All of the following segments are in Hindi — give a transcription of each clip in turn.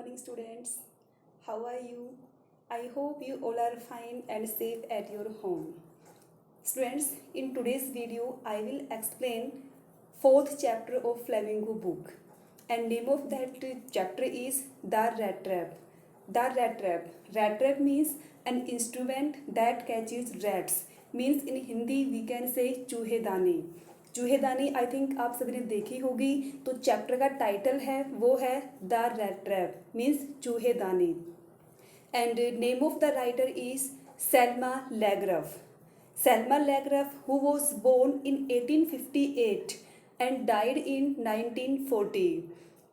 morning, students. How are you? I hope you all are fine and safe at your home. Students, in today's video, I will explain fourth chapter of Flamingo book. And name of that chapter is The Rat Trap. The Rat Trap. Rat Trap means an instrument that catches rats. Means in Hindi we can say चूहेदानी. चूहेदानी आई थिंक आप सभी ने देखी होगी. तो चैप्टर का टाइटल है वो है द रैट ट्रैप मीन्स चूहेदानी. And name of the writer is Selma Lagerlöf. Selma Lagerlöf who was born in 1858 and died in 1940.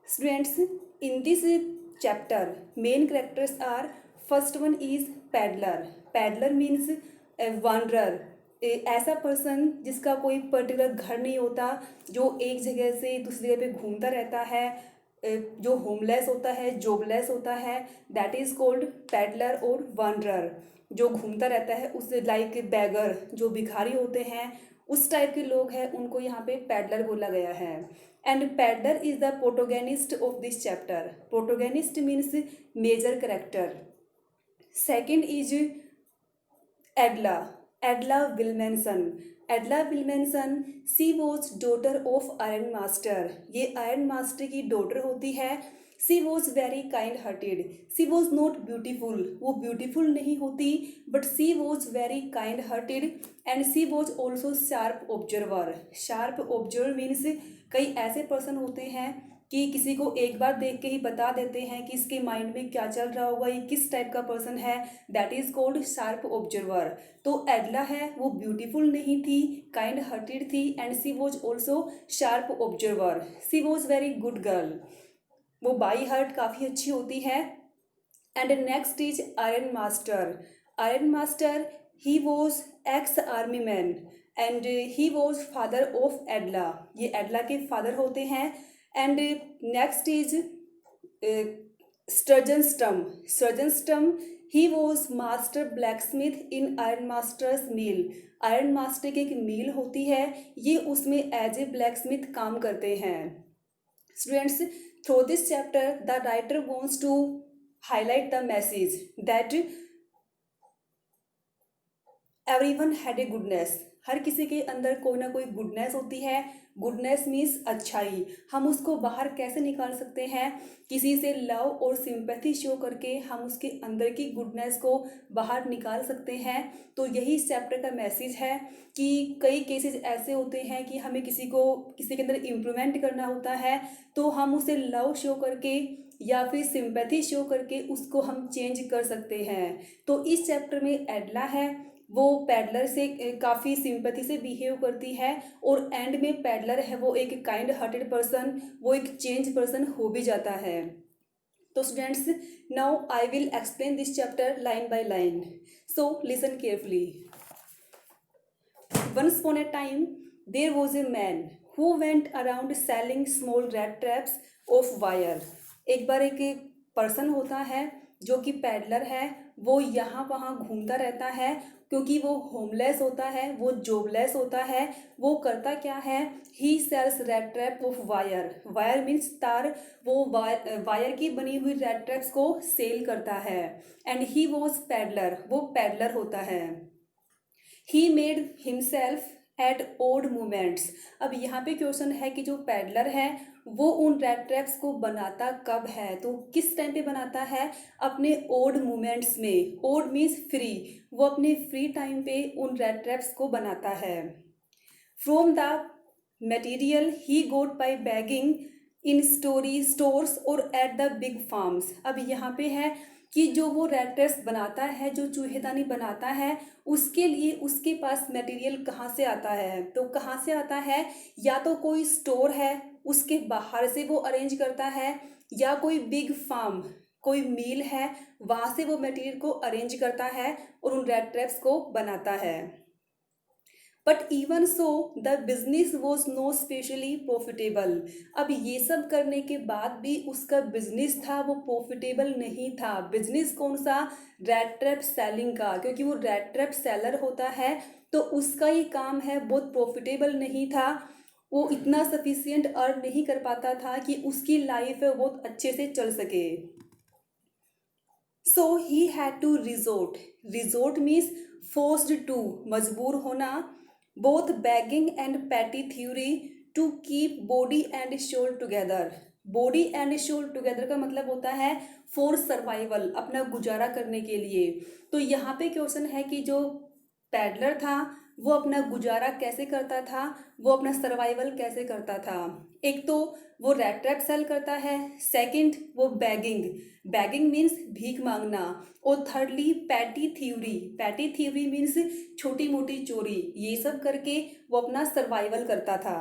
Students, in this chapter main characters are, first one is peddler. Peddler means a wanderer. ऐसा पर्सन जिसका कोई पर्टिकुलर घर नहीं होता, जो एक जगह से दूसरी जगह पे घूमता रहता है, जो होमलेस होता है, जॉबलेस होता है, दैट इज़ कॉल्ड पैडलर और वंडरर. जो घूमता रहता है उससे लाइक बैगर, जो भिखारी होते हैं उस टाइप के लोग हैं, उनको यहाँ पे पैडलर बोला गया है. And peddler is the protagonist of this chapter. Protagonist means major character. Second is Edla. Edla Willmansson. Edla Willmansson she was daughter of iron master. ये आयरन मास्टर की डॉटर होती है. She was very kind hearted. She was not beautiful. वो ब्यूटीफुल नहीं होती but she was very kind hearted and she was also sharp observer. Sharp observer means कई ऐसे पर्सन होते हैं कि किसी को एक बार देख के ही बता देते हैं कि इसके माइंड में क्या चल रहा होगा, ये किस टाइप का पर्सन है. That is called sharp observer. तो एडला है वो ब्यूटीफुल नहीं थी, काइंड हार्टेड थी and she was also sharp observer. She was very good girl. वो बाई हार्ट काफ़ी अच्छी होती है. And next is iron master. Iron master he was ex army man and he was father of Edla. ये एडला के फादर होते हैं. And next is Sturgeon Stum. Sturgeon Stum he was master black Smith in iron masters mill. Iron master की एक मिल होती है, ये उसमें एज ए ब्लैक स्मिथ काम करते हैं. Students, through this chapter the writer wants to highlight the message that everyone had a goodness. हर किसी के अंदर कोई ना कोई गुडनेस होती है. गुडनेस मीन्स अच्छाई. हम उसको बाहर कैसे निकाल सकते हैं? किसी से लव और सिंपैथी शो करके हम उसके अंदर की गुडनेस को बाहर निकाल सकते हैं. तो यही इस चैप्टर का मैसेज है कि कई केसेस ऐसे होते हैं कि हमें किसी के अंदर इम्प्रूवमेंट करना होता है, तो हम उसे लव शो करके या फिर सिंपैथी शो करके उसको हम चेंज कर सकते हैं. तो इस चैप्टर में एडला है वो पैडलर से काफ़ी सिंपैथी से बिहेव करती है और एंड में पैडलर है वो एक काइंड हार्टेड पर्सन, वो एक चेंज पर्सन हो भी जाता है. तो students, now I will explain this chapter line by line, so listen carefully. Once upon a time there was a man who went around selling small rat traps of wire. एक बार एक पर्सन होता है जो कि पैडलर है, वो यहाँ वहाँ घूमता रहता है क्योंकि वो होमलेस होता है, वो जॉबलेस होता है. वो करता क्या है? He sells rat trap of wire. Wire means तार. वो वायर की बनी हुई रैट ट्रैप्स को सेल करता है. And he was peddler. वो पैडलर होता है. He made himself at odd moments. अब यहाँ पे क्वेश्चन है कि जो पैडलर है वो उन रैट ट्रैप्स को बनाता कब है? तो किस टाइम पे बनाता है? अपने ओड मोमेंट्स में. Odd means free. वो अपने फ्री टाइम पे उन रैट ट्रैप्स को बनाता है. From the material he got by begging in stores और एट द बिग फार्म्स. अब यहाँ पे है कि जो वो रैट ट्रैप्स बनाता है, जो चूहेदानी बनाता है, उसके लिए उसके पास मटेरियल कहाँ से आता है? तो कहाँ से आता है? या तो कोई स्टोर है उसके बाहर से वो अरेंज करता है, या कोई बिग फार्म, कोई मिल है, वहाँ से वो मटेरियल को अरेंज करता है और उन रैट ट्रैप्स को बनाता है. But even so the business was no specially profitable. अब ये सब करने के बाद भी उसका बिजनेस था वो प्रॉफिटेबल नहीं था. बिजनेस कौन सा? रैट ट्रैप सेलिंग का. क्योंकि वो रैट ट्रैप सेलर होता है तो उसका ये काम है बहुत प्रॉफिटेबल नहीं था. वो इतना सफिशिएंट अर्न नहीं कर पाता था कि उसकी लाइफ बहुत अच्छे से चल सके. So he had to resort means forced to, मजबूर होना, both begging and petty thievery to keep body and soul together. Body and soul together का मतलब होता है फॉर सर्वाइवल, अपना गुजारा करने के लिए। तो यहाँ पे क्वेश्चन है कि जो पैडलर था वो अपना गुजारा कैसे करता था, वो अपना सर्वाइवल कैसे करता था। एक तो वो रैट ट्रैप सेल करता है, सेकंड वो बैगिंग मीन्स भीख मांगना, और थर्डली पैटी थ्योरी मीन्स छोटी मोटी चोरी, ये सब करके वो अपना सर्वाइवल करता था।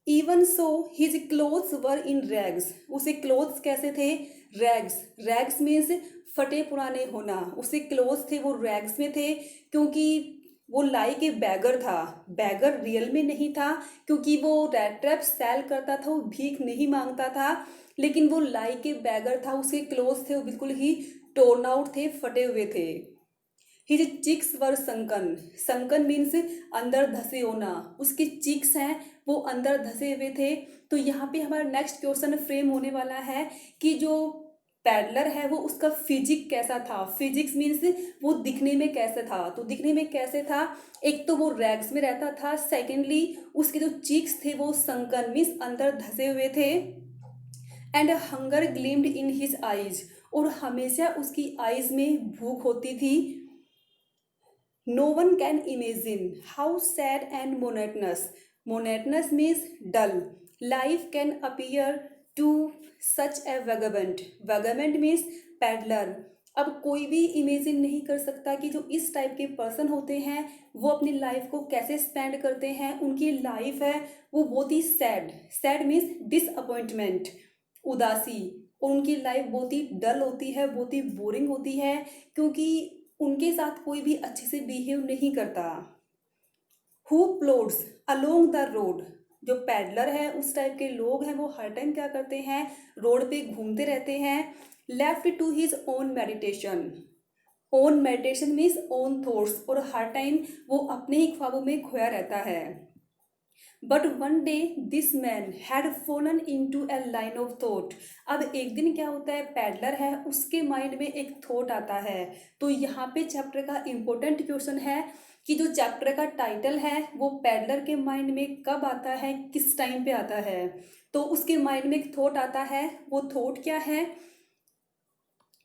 इवन सो हिज क्लोथ्स वर इन रैग्स, उसे क्लोथ्स कैसे थे, रैग्स मीन्स फटे पुराने होना, उसे क्लोथ्स थे वो रैग्स में थे, क्योंकि वो लाइक ए बैगर था। बैगर रियल में नहीं था, क्योंकि वो रैट ट्रैप सेल करता था, वो भीख नहीं मांगता था, लेकिन वो लाइक ए बैगर था, उसके क्लोथ्स थे वो बिल्कुल ही टोर्न आउट थे, फटे हुए थे। हिज चिक्स वर संकन मीन्स अंदर धसे होना, उसके चिक्स हैं वो अंदर धसे हुए थे। तो यहाँ पे हमारा नेक्स्ट क्वेश्चन फ्रेम होने वाला है कि जो पैडलर है वो उसका फिजिक कैसा था। फिजिक्स मीन्स वो दिखने में कैसे था, तो दिखने में कैसे था, एक तो वो रैग्स में रहता था, सेकेंडली उसके जो चिक्स थे वो संकन मीन्स अंदर धसे हुए थे, and hunger gleamed in his eyes, और हमेशा उसकी आईज में भूख होती थी। No one can imagine how sad and monotonous means dull, life can appear to such a vagabond. Vagabond means peddler. अब कोई भी इमेजिन नहीं कर सकता कि जो इस टाइप के पर्सन होते हैं वो अपनी लाइफ को कैसे स्पेंड करते हैं। उनकी लाइफ है वो बहुत ही सैड मीन्स डिसअपॉइंटमेंट, उदासी, और उनकी लाइफ बहुत ही डल होती है, बहुत ही बोरिंग होती है, क्योंकि उनके साथ कोई भी अच्छे से बिहेव नहीं करता। हु प्लोड्स अलोंग द रोड, जो पैडलर है उस टाइप के लोग हैं वो हर टाइम क्या करते हैं, रोड पे घूमते रहते हैं। Left to his own meditation means own thoughts, और हर टाइम वो अपने ही ख्वाबों में खोया रहता है। But one day this man had fallen into a line of thought. अब एक दिन क्या होता है, पैडलर है उसके माइंड में एक थॉट आता है। तो यहाँ पे चैप्टर का इम्पोर्टेंट क्वेश्चन है कि जो चैप्टर का टाइटल है वो पैडलर के माइंड में कब आता है, किस टाइम पे आता है। तो उसके माइंड में एक थॉट आता है, वो थॉट क्या है,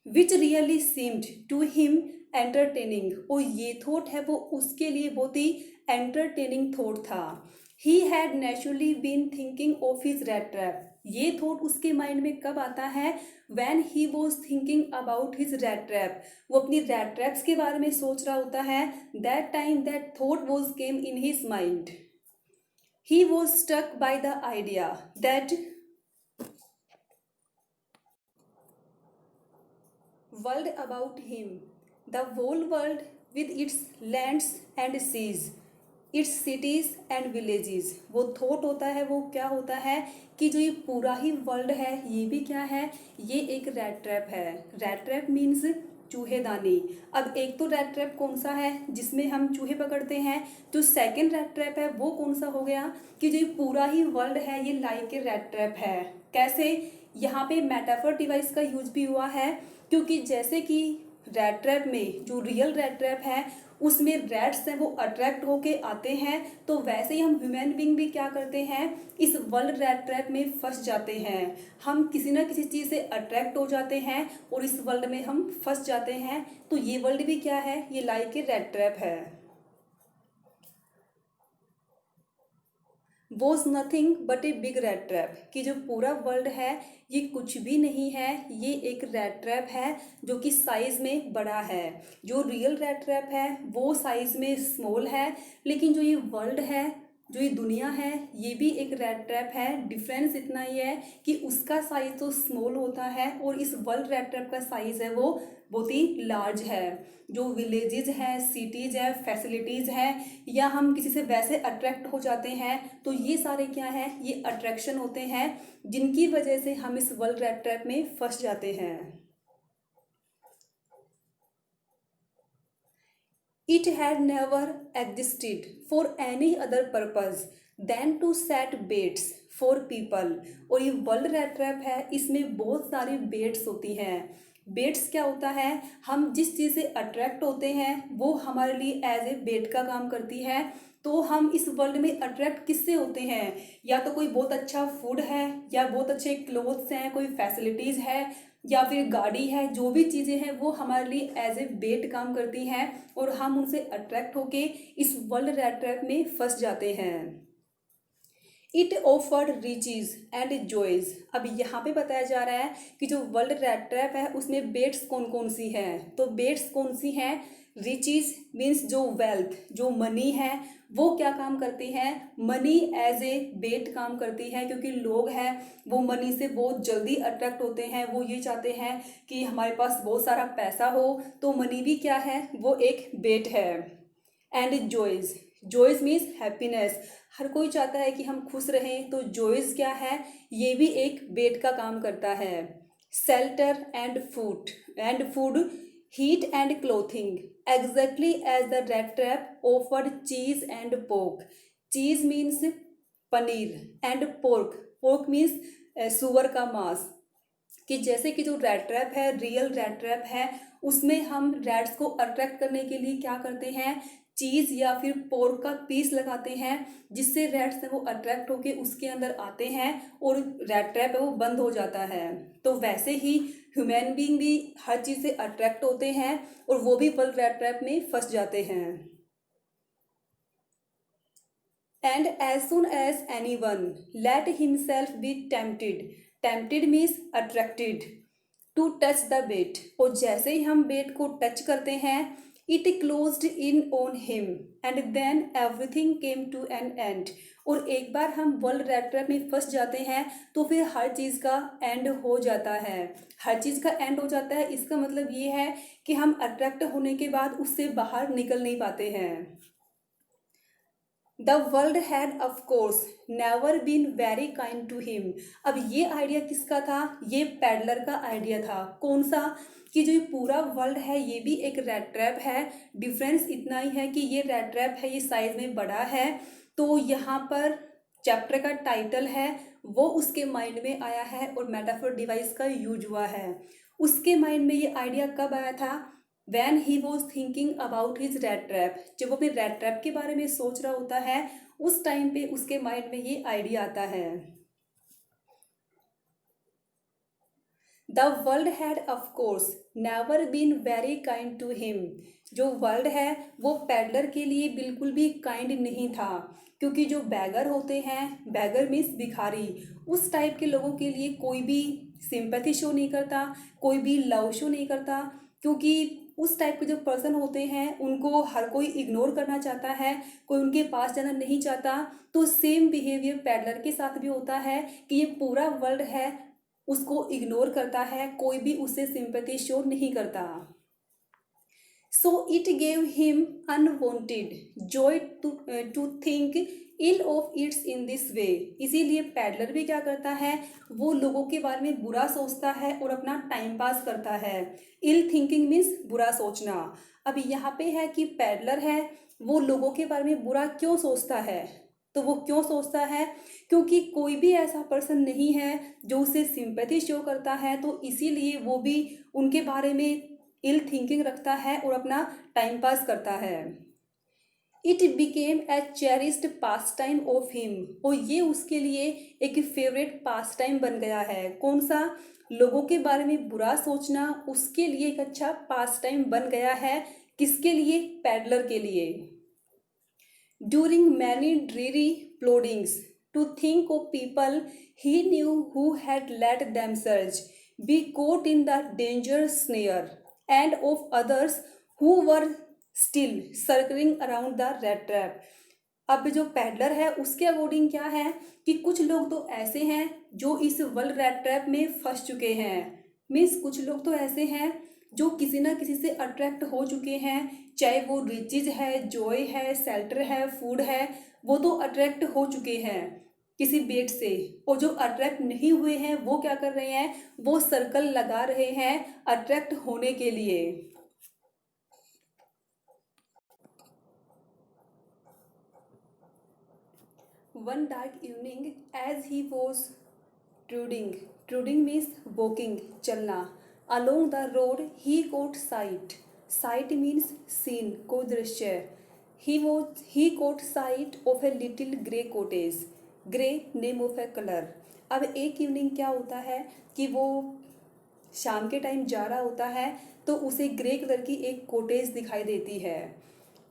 which really seemed to him entertaining, और ये थॉट है वो उसके लिए बहुत ही एंटरटेनिंग थॉट था। He had naturally been thinking of his rat trap, ये थॉट उसके माइंड में कब आता है, when he was thinking about his rat trap, वो अपनी रैट ट्रैप्स के बारे में सोच रहा होता है। That time that thought was came in his mind. He was stuck by the idea that world about him, the whole world with its lands and seas, its cities and villages। वो थॉट होता है वो क्या होता है कि जो ये पूरा ही वर्ल्ड है ये भी क्या है, ये एक रैट ट्रैप है। रैट ट्रैप मीन्स चूहेदानी। अब एक तो रैट ट्रैप कौन सा है जिसमें हम चूहे पकड़ते हैं, जो सेकंड रैट ट्रैप है वो कौन सा हो गया कि जो ये पूरा ही वर्ल्ड है ये लाइक ए रैट ट्रैप है। कैसे, यहाँ पे मेटाफर डिवाइस का यूज भी हुआ है, क्योंकि जैसे कि रैट ट्रैप में जो रियल रैट ट्रैप है उसमें रैट्स हैं वो अट्रैक्ट होके आते हैं, तो वैसे ही हम ह्यूमन बींग भी क्या करते हैं, इस वर्ल्ड रैट ट्रैप में फंस जाते हैं। हम किसी ना किसी चीज़ से अट्रैक्ट हो जाते हैं और इस वर्ल्ड में हम फंस जाते हैं। तो ये वर्ल्ड भी क्या है, ये लाइक ए रैट ट्रैप है। Was nothing but a big rat trap, कि जो पूरा वर्ल्ड है ये कुछ भी नहीं है, ये एक रैट ट्रैप है जो कि साइज में बड़ा है। जो रियल रैट ट्रैप है वो साइज में स्मॉल है, लेकिन जो ये वर्ल्ड है, जो ये दुनिया है, ये भी एक रैट ट्रैप है। डिफरेंस इतना ही है कि उसका साइज तो स्मॉल होता है और इस वर्ल्ड रैट ट्रैप का साइज है वो बहुत ही लार्ज है। जो विलेजेस हैं, सिटीज़ है, फैसिलिटीज़ हैं, या हम किसी से वैसे अट्रैक्ट हो जाते हैं, तो ये सारे क्या हैं, ये अट्रैक्शन होते हैं जिनकी वजह से हम इस वर्ल्ड रैट ट्रैप में फंस जाते हैं। It had never existed for any other purpose than to set baits for people। और ये वर्ल्ड रैट ट्रैप है, इसमें बहुत सारी बेट्स होती हैं। बेट्स क्या होता है, हम जिस चीज़ से अट्रैक्ट होते हैं वो हमारे लिए एज ए बेट का काम करती है। तो हम इस वर्ल्ड में अट्रैक्ट किससे होते हैं, या तो कोई बहुत अच्छा फूड है, या बहुत अच्छे क्लोथ्स हैं, कोई फैसिलिटीज़ है, या फिर गाड़ी है। जो भी चीज़ें हैं वो हमारे लिए एज ए बेट काम करती हैं और हम उनसे अट्रैक्ट होके इस वर्ल्ड रैट ट्रैप में फंस जाते हैं। It offered reaches and joys. अब यहाँ पे बताया जा रहा है कि जो वर्ल्ड रैट ट्रैप है उसमें बेट्स कौन कौन सी हैं। तो बेट्स कौन सी हैं, रिचीज मीन्स जो वेल्थ, जो मनी है, वो क्या काम करती है, मनी एज ए बेट काम करती है। क्योंकि लोग हैं वो मनी से बहुत जल्दी अट्रैक्ट होते हैं, वो ये चाहते हैं कि हमारे पास बहुत सारा पैसा हो, तो मनी भी क्या है, वो एक बेट है। And joys, joys means happiness, हर कोई चाहता है कि हम खुश रहें, तो जॉयज क्या है, ये भी एक बेट का काम करता है। Shelter and food, heat and clothing, exactly as the rat trap offered cheese and pork. Cheese means पनीर एंड पोर्क, पोर्क मीन्स सुअर का मांस। कि जैसे कि जो रैट ट्रैप है, रियल रैट ट्रैप है, उसमें हम रैट्स को अट्रैक्ट करने के लिए क्या करते हैं, चीज़ या फिर पोर्क का पीस लगाते हैं, जिससे रैट्स वो अट्रैक्ट होके उसके अंदर आते हैं और रैट ट्रैप है वो बंद हो जाता है। तो वैसे ही ह्यूमन बीइंग भी हर चीज़ से अट्रैक्ट होते हैं और वो भी वर्ल्ड रैट ट्रैप में फंस जाते हैं। And as soon as anyone let himself be tempted means attracted to touch the bait, और जैसे ही हम बेट को टच करते हैं, it closed in on him and then everything came to an end। और एक बार हम वर्ल्ड रैट ट्रैप में फंस जाते हैं तो फिर हर चीज़ का एंड हो जाता है। हर चीज़ का एंड हो जाता है, इसका मतलब ये है कि हम अट्रैक्ट होने के बाद उससे बाहर निकल नहीं पाते हैं। The world had of course never been very kind to him. अब ये आइडिया किसका था, ये पैडलर का आइडिया था। कौन सा, कि जो ये पूरा वर्ल्ड है ये भी एक रैट ट्रैप है। डिफरेंस इतना ही है कि ये रैट ट्रैप है, ये साइज में बड़ा है। तो यहाँ पर चैप्टर का टाइटल है वो उसके माइंड में आया है और मेटाफोर डिवाइस का यूज हुआ है। उसके माइंड में ये आइडिया कब आया था, when he was thinking about his rat trap. जब वो अपने रैट ट्रैप के बारे में सोच रहा होता है उस टाइम पे उसके माइंड में ये आइडिया आता है। The world had of course never been very kind to him. जो वर्ल्ड है वो पैडलर के लिए बिल्कुल भी काइंड नहीं था, क्योंकि जो बैगर होते हैं, बैगर मीन्स भिखारी, उस टाइप के लोगों के लिए कोई भी सिंपैथी शो नहीं करता, कोई भी लव शो नहीं करता। क्योंकि उस टाइप के जो पर्सन होते हैं उनको हर कोई इग्नोर करना चाहता है, कोई उनके पास जाना नहीं चाहता। तो सेम बिहेवियर पैडलर के साथ भी होता है कि ये पूरा वर्ल्ड है उसको इग्नोर करता है, कोई भी उससे सिंपैथी शो नहीं करता। So it gave him unwanted joy to think ill of its in this way. इसीलिए पैडलर भी क्या करता है, वो लोगों के बारे में बुरा सोचता है और अपना टाइम पास करता है। इल थिंकिंग मीन्स बुरा सोचना। अब यहाँ पे है कि पैडलर है वो लोगों के बारे में बुरा क्यों सोचता है, तो वो क्यों सोचता है, क्योंकि कोई भी ऐसा पर्सन नहीं है जो उसे सिंपैथी शो करता है, तो इसीलिए वो भी उनके बारे में इल थिंकिंग रखता है और अपना टाइम पास करता है। It became a cherished pass time of him, और ये उसके लिए एक फेवरेट पास टाइम बन गया है। कौन सा, लोगों के बारे में बुरा सोचना उसके लिए एक अच्छा पास टाइम बन गया है। किसके लिए, पैडलर के लिए। During many dreary ploddings, to think of people he knew who had let themselves be caught in the dangerous snare, and of others who were still circling around the rat trap। अब जो पैडलर है उसके अकॉर्डिंग क्या है कि कुछ लोग तो ऐसे हैं जो इस वर्ल्ड रैट ट्रैप में फंस चुके हैं। मीन्स कुछ लोग तो ऐसे हैं जो किसी ना किसी से अट्रैक्ट हो चुके हैं, चाहे वो रिचेज है, जॉय है, शेल्टर है, फूड है, वो तो अट्रैक्ट हो चुके हैं किसी बेट से। और जो अट्रैक्ट नहीं हुए हैं वो क्या कर रहे हैं, वो सर्कल लगा रहे हैं अट्रैक्ट होने के लिए। One dark evening as he was trudging, trudging means walking, चलना। Along the road he caught sight. Sight means seen, कोई दृश्य. He caught sight of a little grey cottage. Grey name of a color. अब एक इवनिंग क्या होता है कि वो शाम के टाइम जा रहा होता है तो उसे ग्रे कलर की एक कॉटेज दिखाई देती है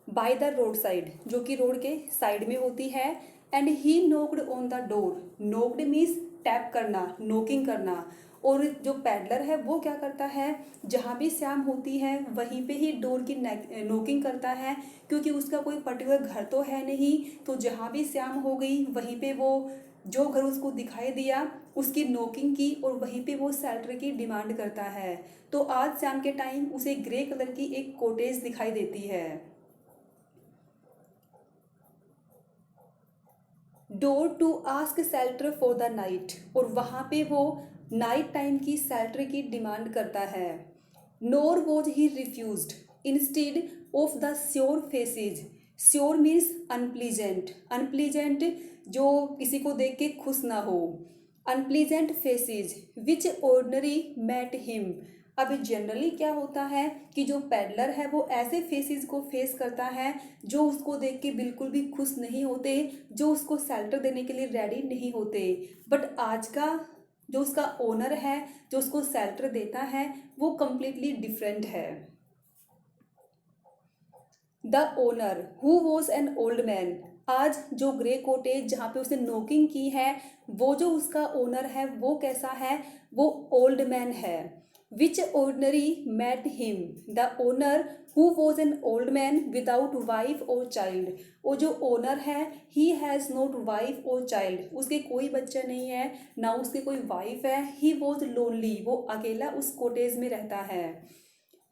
बाय द रोड साइड, जो कि रोड के साइड में होती है. And he knocked on the door. Knocked means tap करना, नोकिंग करना. और जो पैडलर है वो क्या करता है, जहाँ भी श्याम होती है वहीं पे ही डोर की नोकिंग करता है, क्योंकि उसका कोई पर्टिकुलर घर तो है नहीं. तो जहाँ भी श्याम हो गई वहीं पे वो जो घर उसको दिखाई दिया उसकी नोकिंग की और वहीं पे वो शेल्टर की डिमांड करता है. तो आज शाम के टाइम उसे ग्रे कलर की एक कॉटेज दिखाई देती है. Door to ask shelter for the night. और वहाँ पे वो नाइट टाइम की शेल्टर की डिमांड करता है. Nor was he refused instead of the sour faces. Sour means unpleasant. Unpleasant जो किसी को देख के खुश ना हो. Unpleasant faces which ordinary met him. अब जनरली क्या होता है कि जो पैडलर है वो ऐसे फेसेस को फेस करता है जो उसको देख के बिल्कुल भी खुश नहीं होते, जो उसको शेल्टर देने के लिए रेडी नहीं होते. बट आज का जो उसका ओनर है जो उसको शेल्टर देता है वो कम्प्लीटली डिफरेंट है. The owner who was an old man. आज जो ग्रे कॉटेज जहाँ पे उसने नोकिंग की है वो जो उसका ओनर है वो कैसा है, वो ओल्ड मैन है. Which ordinary met him. The owner who was an old man without wife और चाइल्ड. वो जो ओनर है ही हैज़ नॉट वाइफ और चाइल्ड. उसके कोई बच्चा नहीं है, ना उसकी कोई वाइफ है. He was lonely. वो अकेला उस कॉटेज में रहता है.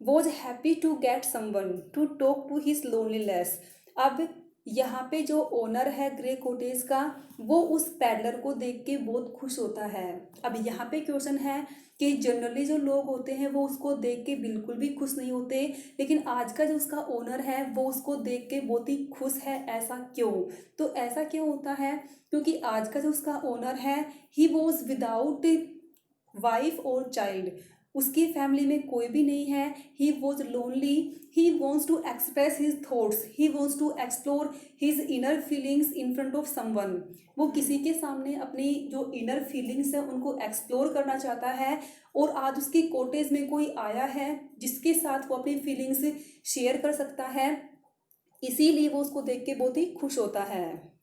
Was happy to get someone to talk to his loneliness. अब यहाँ पे जो ओनर है ग्रे कॉटेज का वो उस पैडलर को देख के बहुत खुश होता है. अब यहाँ पे क्वेश्चन है कि जनरली जो लोग होते हैं वो उसको देख के बिल्कुल भी खुश नहीं होते, लेकिन आज का जो उसका ओनर है वो उसको देख के बहुत ही खुश है. ऐसा क्यों? तो ऐसा क्यों होता है क्योंकि आज का जो उसका ओनर है ही वॉज विदाउट वाइफ और चाइल्ड. उसकी फैमिली में कोई भी नहीं है. He was lonely. He wants to express his thoughts. He wants to explore his inner feelings in front of someone. वो किसी के सामने अपनी जो इनर फीलिंग्स है उनको एक्सप्लोर करना चाहता है. और आज उसकी कॉटेज में कोई आया है जिसके साथ वो अपनी फीलिंग्स शेयर कर सकता है, इसीलिए वो उसको देख के बहुत ही खुश होता है.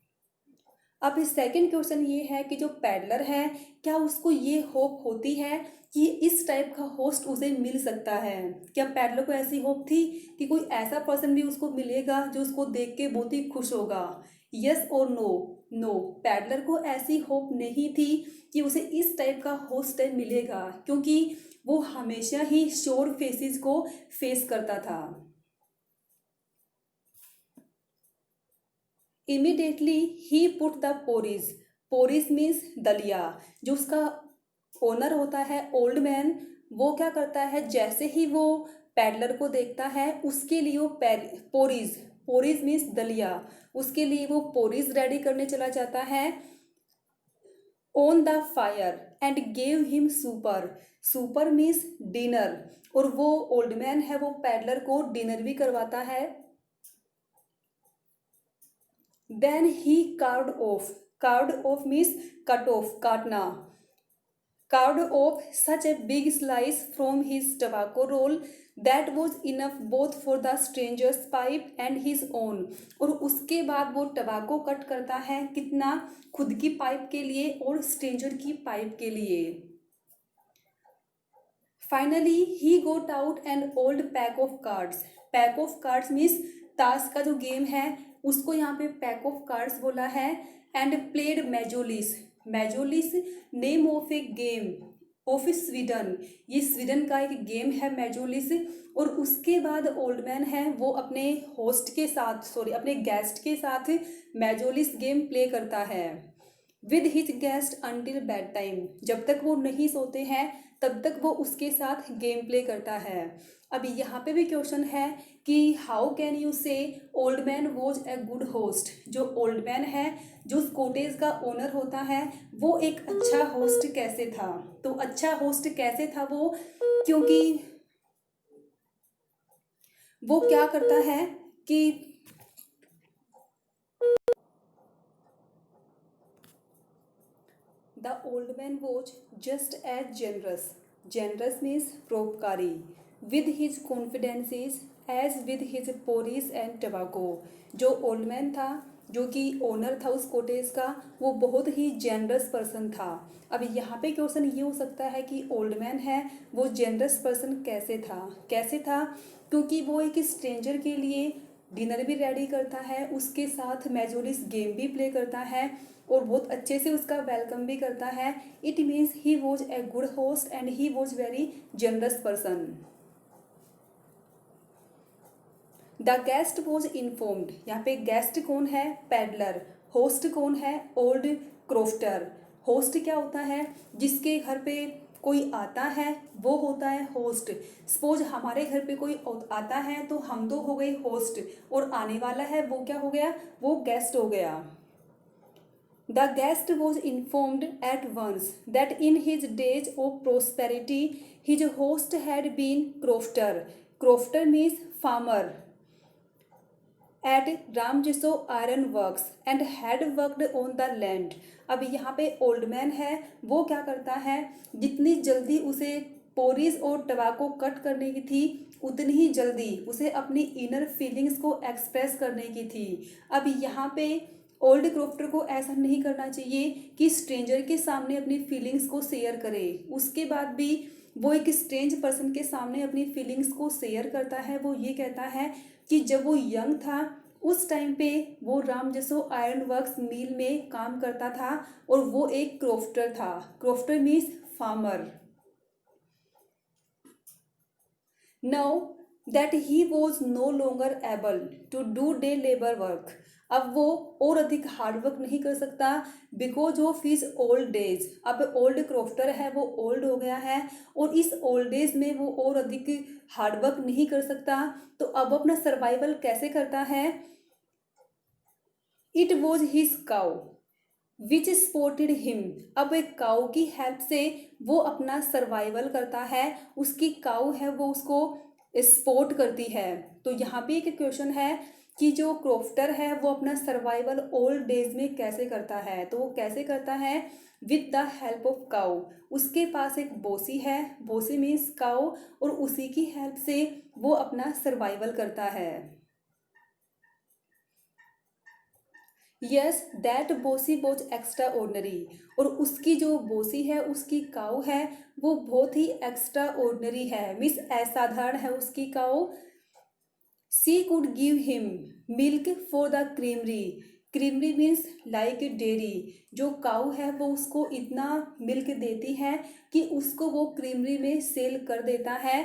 अब सेकंड क्वेश्चन ये है कि जो पैडलर है क्या उसको ये होप होती है कि इस टाइप का होस्ट उसे मिल सकता है. क्या पैडलर को ऐसी होप थी कि कोई ऐसा पर्सन भी उसको मिलेगा जो उसको देख के बहुत ही खुश होगा. यस और नो. नो, पैडलर को ऐसी होप नहीं थी कि उसे इस टाइप का होस्ट मिलेगा, क्योंकि वो हमेशा ही श्योर फेसेस को फेस करता था. Immediately he put the porridge. Porridge means दलिया. जो उसका ओनर होता है ओल्ड मैन वो क्या करता है, जैसे ही वो पैडलर को देखता है उसके लिए वो पोरिज. पोरिज मीन्स दलिया. उसके लिए वो पोरिज रेडी करने चला जाता है on the fire and gave him super. Super means dinner. और वो ओल्ड मैन है वो पैडलर को डिनर भी करवाता है. Then he carved off. Carved off means cut off, काटना. Carved off such a big slice from his tobacco roll that was enough both for the stranger's pipe and his own. और उसके बाद वो टबाको कट करता है, कितना, खुद की पाइप के लिए और स्ट्रेंजर की पाइप के लिए. Finally he got out an old pack of cards. Pack of cards means ताश का जो गेम है उसको यहाँ पे पैक ऑफ कार्ड्स बोला है. And played mjolis. Mjolis name of a game of Sweden. ये स्वीडन का एक गेम है मेजोलिस. और उसके बाद ओल्ड मैन है वो अपने होस्ट के साथ अपने गेस्ट के साथ मेजोलिस गेम प्ले करता है with his guest until bed time. जब तक वो नहीं सोते हैं तब तक वो उसके साथ गेम प्ले करता है. अब यहाँ पे भी क्वेश्चन है कि हाउ कैन यू से old man was a good host. जो ओल्ड मैन है, जो उस कॉटेज का ओनर होता है, वो एक अच्छा होस्ट कैसे था। तो अच्छा होस्ट कैसे था वो, क्योंकि वो क्या करता है कि the old man was just as generous, generous means परोपकारी, with his confidences as with his porridge and tobacco. जो ओल्ड मैन था, जो कि ओनर था उस कोटेज का, वो बहुत ही जेनरस पर्सन था। अब यहाँ पे क्वेश्चन ये हो सकता है कि ओल्ड मैन है, वो जेनरस पर्सन कैसे था। कैसे था, क्योंकि वो एक स्ट्रेंजर के लिए डिनर भी रेडी करता है, उसके साथ मेजोरिस गेम भी प्ले करता है और बहुत अच्छे से उसका वेलकम भी करता है। It means he was a good host and he was very generous person. The guest was informed, यहाँ पे गेस्ट कौन है, पैडलर। होस्ट कौन है, ओल्ड क्रोफ्टर। होस्ट क्या होता है, जिसके घर पे कोई आता है वो होता है होस्ट। सपोज हमारे घर पे कोई आता है तो हम तो हो गए होस्ट, और आने वाला है वो क्या हो गया, वो गेस्ट हो गया। The guest was informed at once that in his days of prosperity his host had been crofter. Crofter means farmer at Ramjeso Iron Works and had worked on the land. अब यहाँ पे ओल्ड मैन है, वो क्या करता है, जितनी जल्दी उसे पोरीज और टबाको कट करने की थी, उतनी ही जल्दी उसे अपनी इनर फीलिंग्स को एक्सप्रेस करने की थी। अब यहाँ पे ओल्ड क्रोफ्टर को ऐसा नहीं करना चाहिए कि स्ट्रेंजर के सामने अपनी फीलिंग्स को शेयर करे। उसके बाद भी वो एक स्ट्रेंज पर्सन के सामने अपनी फीलिंग्स को शेयर करता है। वो ये कहता है कि जब वो यंग था उस टाइम पे वो रामजसो आयरन वर्क्स मिल में काम करता था और वो एक क्रोफ्टर था। Crofter means farmer. Now that he was no longer able to do day labour work. अब वो और अधिक हार्ड वर्क नहीं कर सकता because of his old days. अब ओल्ड क्रोफ्टर है, वो ओल्ड हो गया है और इस ओल्ड डेज में वो और अधिक हार्ड वर्क नहीं कर सकता। तो अब अपना सर्वाइवल कैसे करता है, it was his cow which supported him. अब एक काउ की हेल्प से वो अपना सर्वाइवल करता है, उसकी काउ है वो उसको सपोर्ट करती है। तो यहाँ पे एक क्वेश्चन है कि जो क्रोफ्टर है वो अपना सर्वाइवल ओल्ड डेज में कैसे करता है। तो वो कैसे करता है, with the help of cow. उसके पास एक बोसी है, बोसी मीन्स काउ, और उसी की हेल्प से वो अपना सर्वाइवल करता है। Yes that Bossy was extraordinary. और उसकी जो बोसी है, उसकी काऊ है, वो बहुत ही एक्स्ट्रा ऑर्डनरी है, मीन्स असाधारण है उसकी cow. She could give him milk for the creamery. Creamery means like dairy. जो काऊ है वो उसको इतना मिल्क देती है कि उसको वो क्रीमरी में सेल कर देता है।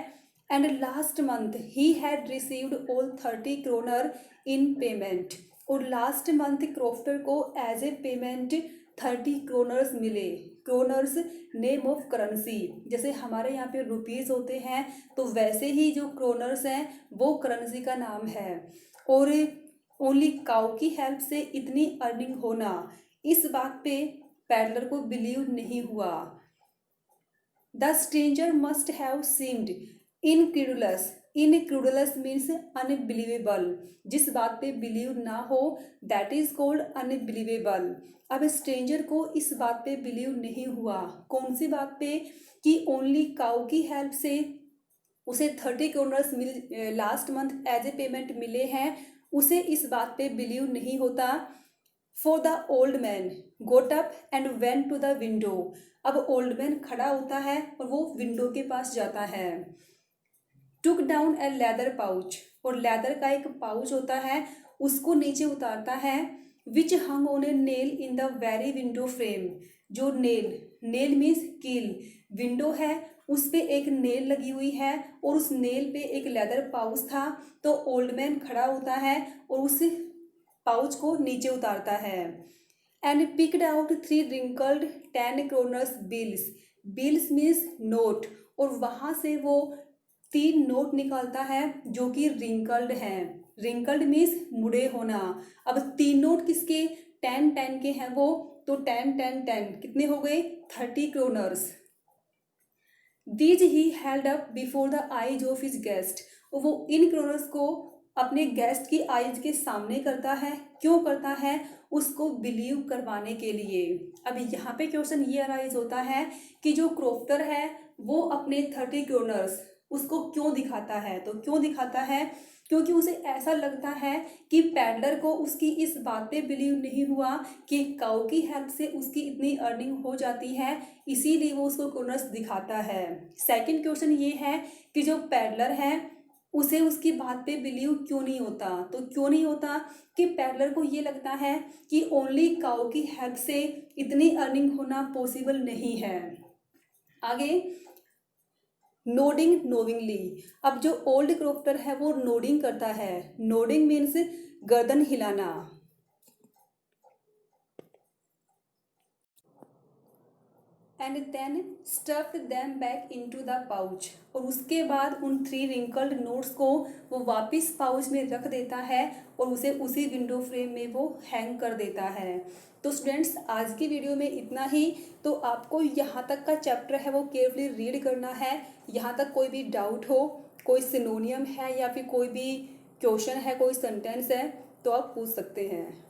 And last month he had received all 30 kroner in payment. और लास्ट मंथ क्रोफ्टर को एज ए पेमेंट 30 क्रोनर्स मिले। क्रोनर्स नेम ऑफ करेंसी, जैसे हमारे यहाँ पे रुपीज़ होते हैं तो वैसे ही जो क्रोनर्स हैं वो करेंसी का नाम है। और ओनली काउ की हेल्प से इतनी अर्निंग होना, इस बात पे पैडलर को बिलीव नहीं हुआ। The stranger must have seemed incredulous. Incredulous means unbelievable, जिस बात पे बिलीव ना हो दैट इज कॉल्ड अनबिलीवेबल। अब स्ट्रेंजर को इस बात पे बिलीव नहीं हुआ, कौन सी बात पे, कि ओनली काउ की हेल्प से उसे 30 क्रोनर्स मिल last month as a payment मिले हैं, उसे इस बात पे बिलीव नहीं होता। For the old man got up and went to the window. अब ओल्ड मैन खड़ा होता है और वो विंडो के पास जाता है। Took down a leather pouch, और लेदर का एक पाउच होता है उसको नीचे उतारता है। Which hung on a nail in the very window frame. जो नेल, नेल मीन्स कील, विंडो है उस पे एक नेल लगी हुई है और उस नेल पे एक लेदर पाउच था। तो ओल्ड मैन खड़ा होता है और उस पाउच को नीचे उतारता है। And picked out 3 wrinkled 10 kroners bills. Bills means note, और वहाँ से वो 3 नोट निकालता है जो कि रिंकल्ड हैं। रिंकल्ड मीन्स मुड़े होना। अब 3 नोट किसके 10 के हैं वो, तो 10 कितने हो गए 30 kroners. These he held up before the eyes of his guest. वो इन क्रोनर्स को अपने गेस्ट की आईज के सामने करता है। क्यों करता है, उसको बिलीव करवाने के लिए। अब यहाँ पे क्वेश्चन ये अराइज होता है कि जो क्रोफ्टर है वो अपने 30 क्रोनर्स उसको क्यों दिखाता है। तो क्यों दिखाता है, क्योंकि उसे ऐसा लगता है कि पैडलर को उसकी इस बात पे बिलीव नहीं हुआ कि काऊ की हेल्प से उसकी इतनी अर्निंग हो जाती है, इसीलिए वो उसको क्रोनर्स दिखाता है। सेकंड क्वेश्चन ये है कि जो पैडलर है उसे उसकी बात पे बिलीव क्यों नहीं होता। तो क्यों नहीं होता कि पैडलर को ये लगता है कि ओनली काऊ की हेल्प से इतनी अर्निंग होना पॉसिबल नहीं है। आगे नोडिंग नोविंगली। अब जो ओल्ड क्रोफ्टर है वो नोडिंग करता है। नोडिंग मीन्स गर्दन हिलाना। And then stuffed them back into the pouch. और उसके बाद उन 3 रिंकल्ड नोट्स को वो वापस पाउच में रख देता है और उसे उसी विंडो फ्रेम में वो हैंग कर देता है। तो स्टूडेंट्स आज की वीडियो में इतना ही। तो आपको यहाँ तक का चैप्टर है वो केयरफुली रीड करना है। यहाँ तक कोई भी डाउट हो, कोई सिनोनियम है या फिर कोई भी क्वेश्चन है, कोई सेंटेंस है, तो आप पूछ सकते हैं।